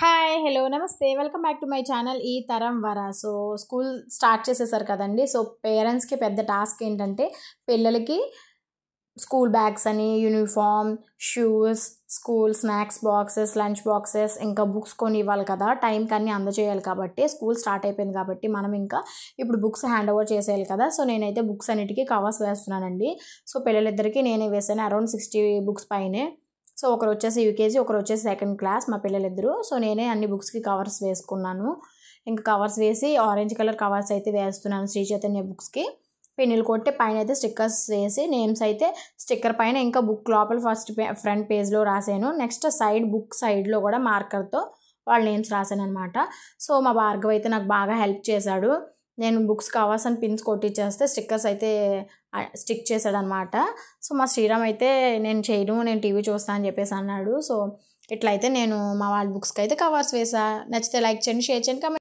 Hi hello నమస్తే welcome back to my channel ఈ తరం వరా. సో స్కూల్ స్టార్ట్ చేసేసారు కదండి. సో పేరెంట్స్కి పెద్ద టాస్క్ ఏంటంటే పిల్లలకి స్కూల్ బ్యాగ్స్ అని, uniform, shoes, school snacks boxes, lunch boxes, ఇంకా బుక్స్ కొని ఇవ్వాలి కదా, టైంకి అన్నీ అందజేయాలి. కాబట్టి స్కూల్ స్టార్ట్ అయిపోయింది కాబట్టి మనం ఇంకా ఇప్పుడు బుక్స్ హ్యాండ్ ఓవర్ చేసేయాలి కదా. సో నేనైతే బుక్స్ అన్నిటికీ కవర్స్ వేస్తున్నానండి. సో పిల్లలిద్దరికీ నేనే వేసాను, అరౌండ్ 60 బుక్స్ పైనే. సో ఒకరు వచ్చేసి యూకేజీ, ఒకరు వచ్చేసి సెకండ్ క్లాస్ మా పిల్లలిద్దరు. సో నేనే అన్ని బుక్స్కి కవర్స్ వేసుకున్నాను. ఇంకా కవర్స్ వేసి ఆరెంజ్ కలర్ కవర్స్ అయితే వేస్తున్నాను శ్రీ చైతన్య బుక్స్కి. పెన్నులు కొట్టి పైన అయితే స్టిక్కర్స్ వేసి నేమ్స్ అయితే స్టిక్కర్ పైన ఇంకా బుక్ లోపల ఫస్ట్ ఫ్రంట్ పేజ్లో రాసాను. నెక్స్ట్ సైడ్ బుక్ సైడ్లో కూడా మార్కర్తో వాళ్ళ నేమ్స్ రాశాను అనమాట. సో మా భార్గవ్ అయితే నాకు బాగా హెల్ప్ చేశాడు. నేను బుక్స్ కవర్స్ అని పిన్స్ కొట్టించేస్తే స్టిక్కర్స్ అయితే స్టిక్ చేశాడనమాట. సో మా శ్రీరామ్ అయితే నేను చేయను, నేను టీవీ చూస్తాను అని చెప్పేసి అన్నాడు. సో ఇట్లయితే నేను మా వాళ్ళ బుక్స్కి అయితే కవర్స్ వేసా. నచ్చితే లైక్ చేయండి, షేర్ చేయండి, కామెంట్